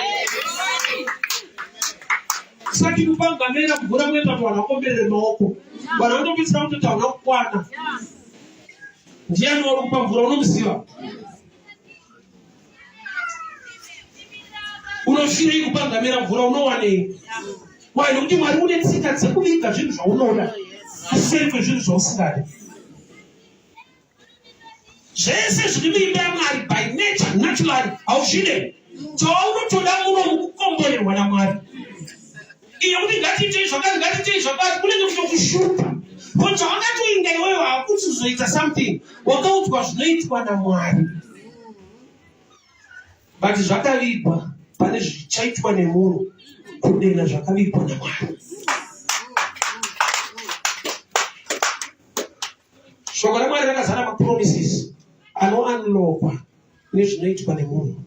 Saki kupanga mera kugura mweta kwa wanakomberere maoko. Wanatopisa kuti tauna kukwana. Ndiani walipa mvura unomsiwa. Unoshira ikupanga mera mvura unowane. Why nokuti Mwari une tsika dzekuviga zvinhu zvaunoda. Kuseri kwezvinhu zvausingadi. Zvese zviri muimba yaMwari by nature naturally haushide. Chaunotoda muno mukukomborerwa naMwari. Iyo kuti ngatiite zvakati kunenge kutokushupa. Kuti wakatoinga iwewe hakuti uzoita something wakaudzwa zvinoitwa naMwari. But zvakavigwa pane zvichaitwa nemunhu kudena zvakavigwa naMwari. Shoko raMwari rakazara mapromises anounlockwa nezvinoitwa nemunhu.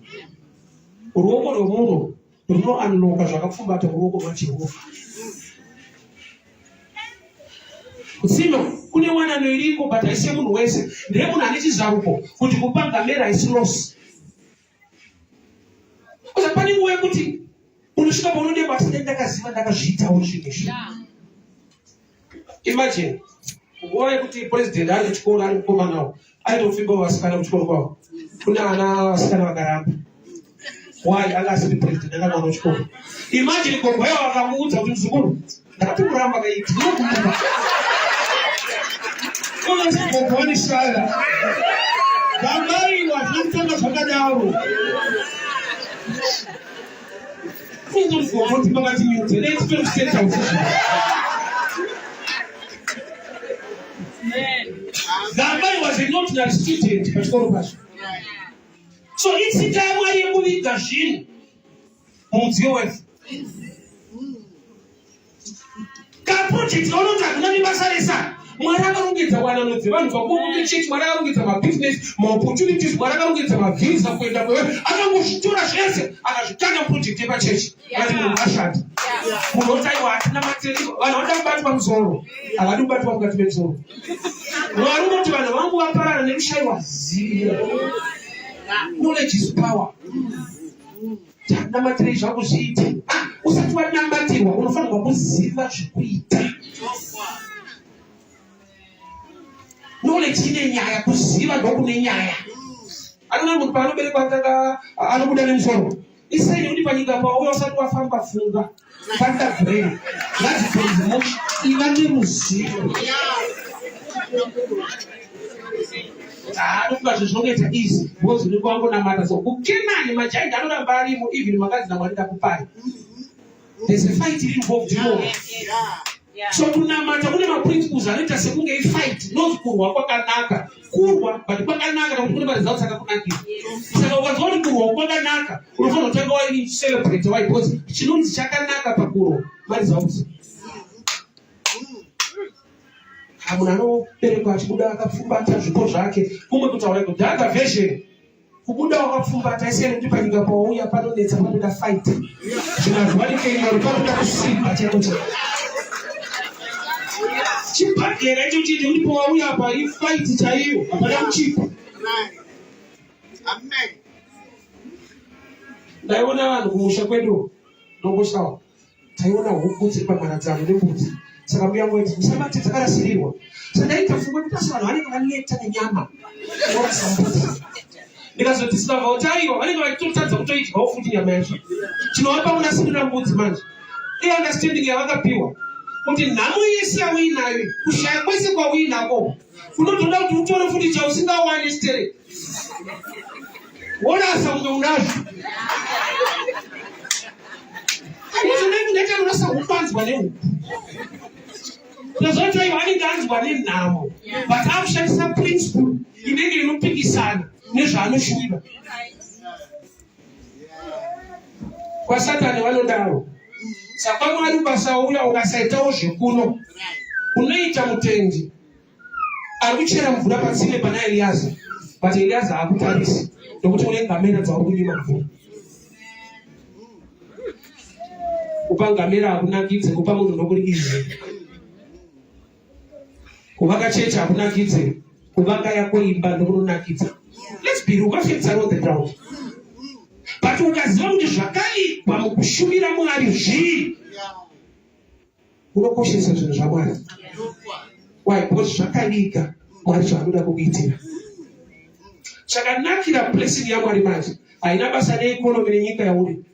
Ruoko rwemunhu runounlocka zvakapfumbata muruoko rwaJehovha. Kutsima kune wanano iriko but haisi munhu wese. Ndire munhu ane chizaruko kuti kupanga mera haisi loss. Usapani nguva yekuti unosvika paunode basa ndakaziva ndakazviitawo zvinezvi. Imagine nguva yekuti president ari kuchikoro ari kukoma nawo aitofimba vasikana kuchikoro kwavo. Kune ana vasikana vakaramba. Why akasipi president akakwana kuchikoro. Imagine korwa yavo vakamuudza kuti muzukuru ndakatomuramba kaiti. Unazikogwani shala. Gambari wazintanga zvakadaro. Kunzozogoti pakati nyudze. Let's do set out. Gambari was a not student pachikoro pacho. So it's a time where you move the shin. Mudziyo wefu. Ka project unotaka nani basaresa. Mwari akarongedza wananodzi vanhu vakuti church Mwari akarongedza mabusiness maopportunities Mwari akarongedza mavisa kuenda kwewe akangozvitora zvese akazvitanga project yepachechi ati munhu ashanda munotaiwa hatina material vanhu vanoda kubatwa musoro havadi kubatwa mukati memusoro. Mwari unoti vanhu vangu vaparara nekushayiwa zivo. Knowledge is power. Namatire zvangu zviite. Usati wanamatirwa unofanirwa kuziva zvekuita. Knowledge ine nyaya, kuziva ndokune nyaya. Anona munhu paanoberekwa atanga anobuda nemusoro. Isai kuti panyika pawo usati wafamba funga. Panda brain. That's the most iva neruzivo. Ndokuba zvinoita easy. Bozi ndikwangu namata so kukenani majainda anodamba arimo even makazi namwari ndakupari. There's a fight involved, you know. So kunamata kune maprinciples anoita sekunge ifight, not kurwa kwakanaka, kurwa but kwakanaka kuti kune mari zao dzakakunakira. Saka ukazwa kuti kurwa kwakanaka unofanira kutanga waini celebrate why because chinonzi chakanaka pakurwa mari zao. Munhu anoberekwa achibuda akapfumbata zvipo zvake kumwe kutaura kuti dhaka version kubuda wakapfumbata isiyani kuti panyika pauya panonetsa panoda fight zvinazwanikeiori panoda kusimba chaiko chibhagera icho chiti kuti pauya apa ifight chaiyo hapana kuchipa. Ndaiona vanhu kumusha kwedu nongoshawa taiona huku dziri pamharadzano nembudzi. Saka mbuya wangu ati musabati dzakarasirirwa. Saka ndaita fungo kuti pasi vanhu vanenge vaneta nenyama orasambudzi. Ndikazoti sikavhautaiwa vanenge vachitotadza kutoidyawo futi nyama yacho. Chinovapa kunasirira mbudzi manje. Iyo understanding yavakapiwa kuti nhamo yese yauinayo kushaya kwese kwauinako kunotoda kuti utore futi chausingawani stere. Wonasa kunge unazvo. Ndinenge unasa kupanzwa nehuku. Ndazoti aiva anenge anzwa nenhamo but akushandisa principle inenge inopikisana nezvaanoshuvira. Kwasatani vanodaro. Saka Mwari basa uya ukasaitawo zvekuno unoita mutendi ari kuchera mvura patsime pana Eliaza but Eliaza hakutarisi nokuti une ngamera dzauri kunyima mvura. Kupa ngamera hakunakidze, kupa munhu ndokurikidze. Kuvaka chechi hakunakidze, kuvaka yako imba ndokunonakidza. Let's be real, perfect on the ground. But ukaziva kuti zvakaikwa mukushumira Mwari zvii unokoshesa zvinhu zvaMwari. Why? Because zvakaika Mwari zvaanoda kukuitira. Chakanakira blessing yaMwari manje haina basa neekonomi nenyika yauri.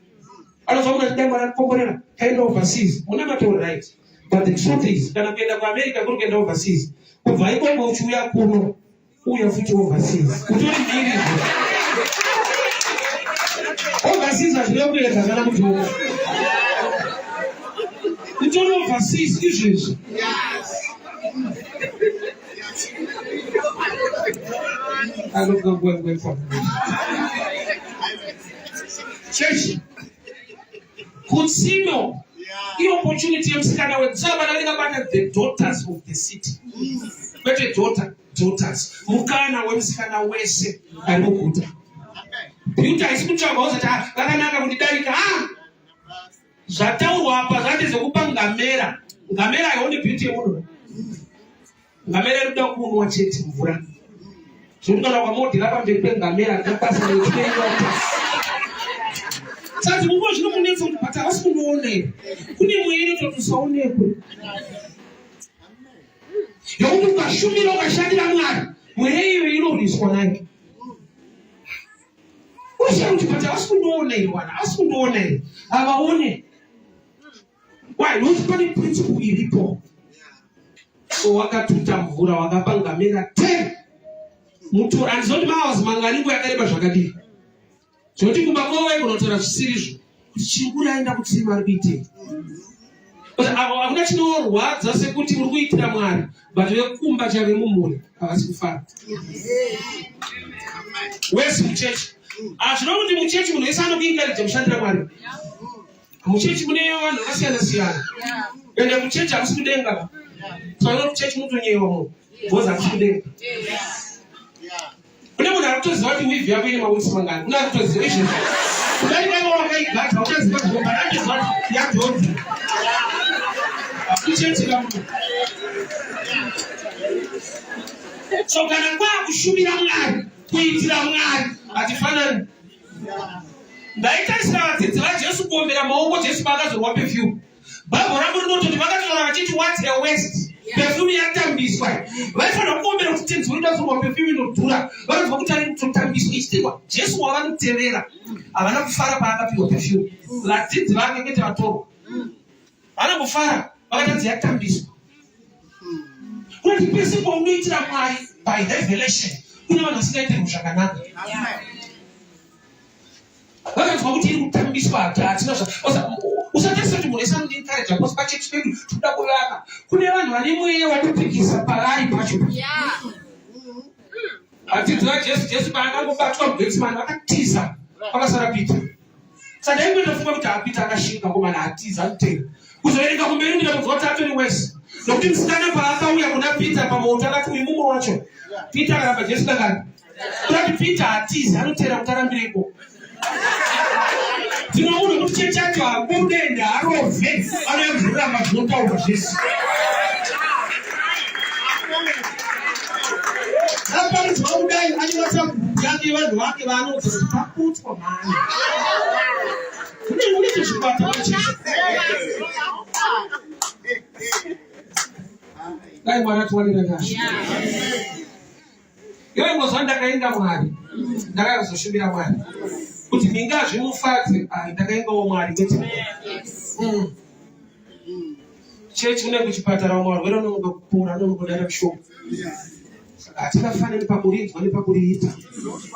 Anozva kuti ndai Mwari akukomborera kaenda overseas muna matori right. But the truth is kana kuenda kuAmerica kuri kuenda overseas kubva ikoko uchiuya kuno uya futi overseas utori mbiri. Overseas hazvina kuenda kana kuti utori overseas izvezvi. Church Kutsino opportunity yemusikana wedzaba nalenga bana the daughters of the city. Kwete daughters mukana wemusikana wese ari muguta. Beauty haisi kutsvagwa uzati vakanaka kundidarika. Zvataurwa apa zvati zvekupa ngamera. Ngamera haioni beauty yemunhu. Ngamera inoda kunwa chete mvura. Zvekuti kana ukamodhera pamberi pengamera ndapasa nekuinyota. Saka mungu zvinomunetsa kuti bata havasi kundiona. Kune mwiri totusaonekwe. Yokuti ukashumira ukashandira Mwari mweya iyo inoriswa nayo. Ushauri kuti bata havasi kundiona bwana, havasi kundiona. Havaone. Why? Nokuti pane principle iripo. So wakatuta mvura wakapa ngamera 10. Mutora andizoti mawazi mangaringo yakareba zvakadii. Zvoti kumba kwawe kunotora zvisirizvo kuti chinguri aenda kutsima ari kuitei. Hakuna chinorwadza sekuti uri kuitira Mwari but vekumba chave mumhuri havasi kufara. Wesi muchechi zvino kuti muchechi munhu wese anokuingaridza mushandira Mwari. Muchechi mune vanhu vakasiyana siyana ende muchechi hakusi kudenga. Saka muchechi mutonyewa munhu bhozi hakusi kudenga. Kune munhu akutoziva kuti wivhi yako ine mawitsi mangani. Kune akutoziva izvi kudai dai wakaigata uchaziva kuti panachiziva kuti yadhodzi muchechi kamunhu. So kana kwakushumira Mwari kuitira Mwari hatifanani. Ndaitarisira vadzidzi vaJesu kuombera maoko Jesu paakazorwa perfume. Bhaibheri rangu rinototi vakataura vachiti what a waste. Perfume yatambiswa. Vaifanira kuombera kuti tenzi unoda kuzorwa perfume inodhura. Vanobva kuti ari kutotambiswa ichitirwa. Jesu wavanotevera havana kufara paakapiwa perfume. Vadzidzi vake ngete vatorwa. Vanongofara vakatadzi yatambiswa. Kuti pese paunoitira Mwari by revelation kune vanhu vasingaitiri zvakanaka. Vakatwa kuti iri kutambiswa hatina usatarisa kuti munhu ese anondiencourage because pachechi pedu toda kuvaka. Kune vanhu vane mweya watopikisa pavari pacho. Atidzwa Jesu paangangobatwa muGetsemani akatiza pakasara Pita. Saka ndafunga kuti Pita akashinga ngomana atiza kutera. Kuzoerenga kumberi ndina kubva kuti atori wese. Nokuti musikana paakauya kuna Pita pamoto akati uyu mumwe wacho. Pita akaramba Jesu dakani. Kuti Pita atiza anotera kutarambireko. Tinoona kuti chechi chacho akudenda arove anoyemvura mazvotaura Jesu. Apa mudai anyota kuyange vanhu vake vanoti pakutwa mani. Kune chizvibata chechi. Dai mwana tuwanira nyasha. Yoi ngozwa ndakaenda Mwari. Ndakazoshumira Mwari. Kuti ninga zvimufadze ndakaengawo Mwari ngeti. Chechi une kuchipatara Mwari wero unongopora unongodara kushoma. Atikafanira pakurinzwa nepakuriita.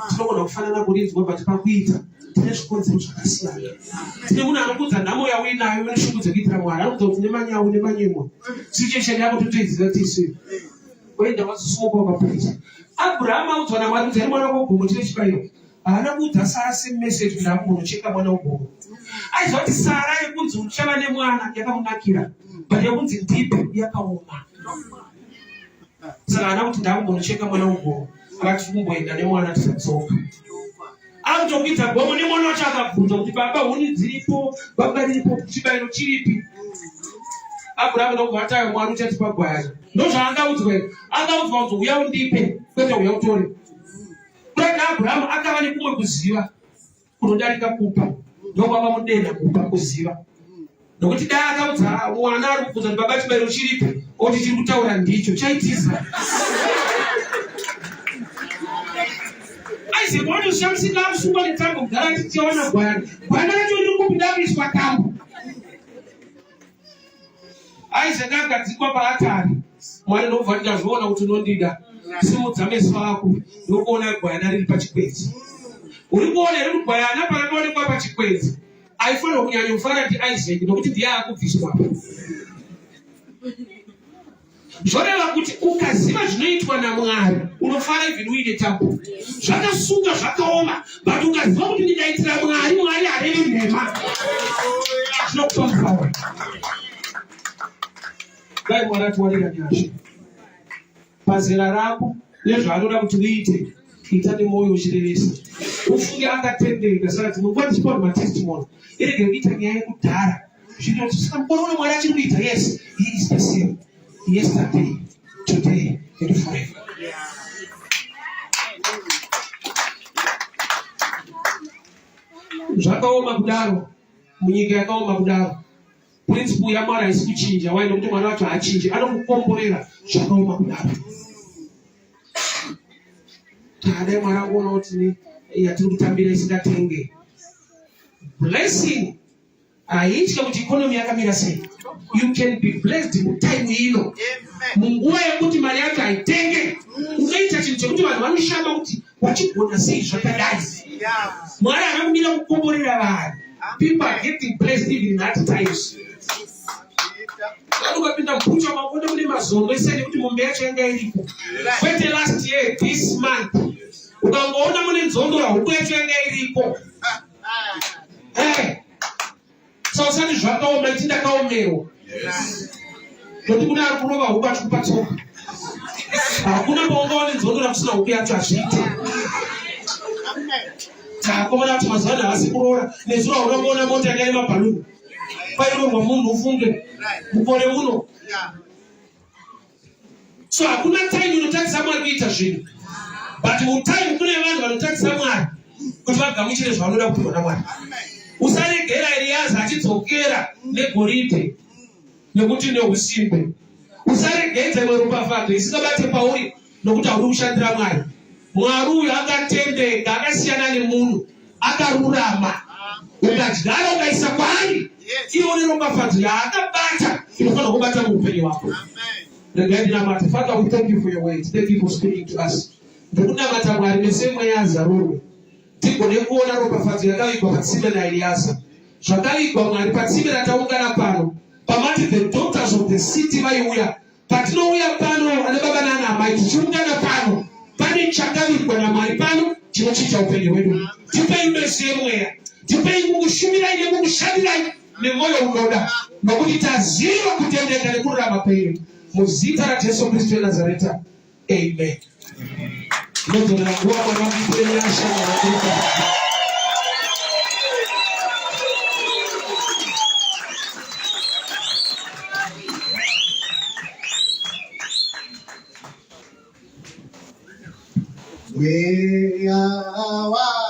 Tinogona kufanana kurinzwa but pakuita tine zvikonzero zvakasiyana. Tine munhu anokudza nhamo yauinayo unoshungudza kuitira Mwari anokudza kuti nemanyawu nemanyemwa. Situation yako totoiziva tisi. Wenda wazosumuka ukapurisa. Abraham audzwa naMwari kuti mwana wako gomo chine chibayiro. Haana kuudza Sara same message kuti ndakunocheka mwana wogomo. Aiziva kuti Sara yekunzi uchava nemwana yakamunakira. But yekunzi ndipe yakaoma. Saka haana kuti ndakunocheka mwana wogomo. Akati kumboenda nemwana tisatsoka. Akutokuita gomo nemwana wacho akabvunza kuti baba huni dziripo, baba riripo, chibayiro chiripi? Abraham ndokubatayo Mwari uchati pagwayana. Ndozvaangaudzwa. Angaudzwa kuti uya undipe, kwete uya utore. Kuna Abraham akava nekumwe kuziva kunodarika kupa. Ndokwava mudenda kupa kuziva. Nokuti dai akaudza mwana ari kubvunza kuti baba chibayiro chiripi, oti chiri kutaura ndicho, chaitiza. Aizi mwana ushamsika amusungwa netambo kugara tichiona gwayana. Gwayana racho riri kupinda kuiswa tambo. Isaac akadzikwa paatari. Mwari ndobva ndazviona kuti unondida. Simudza meso ako ndokuona gwayana riri pachikwenzi. Uri kuona riri gwayana paranoonekwa pachikwenzi. Aifanira kunyanya kufara ndi Isaac nokuti ndiye akubviswa. Zvoreva kuti ukaziva zvinoitwa naMwari unofara even uine tambo. Zvakasunga zvakaoma but ukaziva kuti ndidaitira Mwari, Mwari harevi nhema. Zvinokupa mufaro. Dai Mwari atiwanira nyasha. Pazera rako nezvaanoda kuti uite, ita nemwoyo uchirevesa. Ufunge akatendeka saka tinonguva tichipa matestimony. Irege kuita nyaya yekudhara. Zvinoti saka mukono Mwari achiri kuita, yes, he is the same. Yesterday, today, and forever. Zvakaoma kudaro, munyika yakaoma kudaro. Principle yaMwari haisi kuchinja, waenda kuti Mwari wacho hachinji, anokukomborera zvakaoma kudaro. Tada Mwari akuona kuti yatiri kutambira isingatenge. Blessing haitya kuti economy yakamira sei. You can be blessed mutime ino. Munguva yekuti mari yako haitenge, unoita chinhu chekuti vanhu vanoshamba kuti wachigona sei zvakadai. Mwari anakumira kukomborera vanhu. People are getting blessed even in that times. Ukapinda mbucha makonde mune mazondo eseni kuti mombe yacho yanga iripo. Kwete last year, this month. Ukangoona mune nzondo yahuku yacho yanga iripo. So usati zvakaoma iti ndakaomewo. Kuti kuna ari kurova huku achikupa tsoka. Hakuna paungaone nzondo rakusina huku yacho hazviite. Takomana kuti mazuva ano havasi kuroora. Nezuro unoona mota yakaema bhaluni. Pairorwa munhu ufunge mukore uno. So hakuna time unotarisira Mwari kuita zvinhu. But mutime kune vanhu vanotarisira Mwari kuti vagamuchire zvavanoda kupiwa naMwari. Usaregera Eliaza achidzokera negoridhe nekuti neusimbe. Usaregedza imwe ropafadzo isingabate pauri nokuti hauri kushandira Mwari. Mwari uyu akatendeka, akasiyana nemunhu, akarurama. Ukadyara ukaisa kwaari, ione ropafadzo yaakabata inofanira kubata muupenyu hwako. Regai ndinamate. Father, we thank you for your words. Thank you for speaking to us. Ndokunamata Mwari nesemwe yazarurwe. Tigone kuona ropafadzo yakavigwa patsime naEliaza. Zvakavigwa Mwari patsime rataungana pano. Pamati the doctors of the city vaiuya. Patinouya pano ana baba nana amai tichiungana pano. Pane chimene chagawidwa na mali pano chino chicha upenye wedu tipe mbese yemweya tipe mukushumira ine mukushabira ne moyo unoda nokuti taziva kutendeka nekurira mapenyu muzita la Yesu Kristo wa Nazareta. Amen. Ndio tunakuwa kwa Mungu ya shamba. We are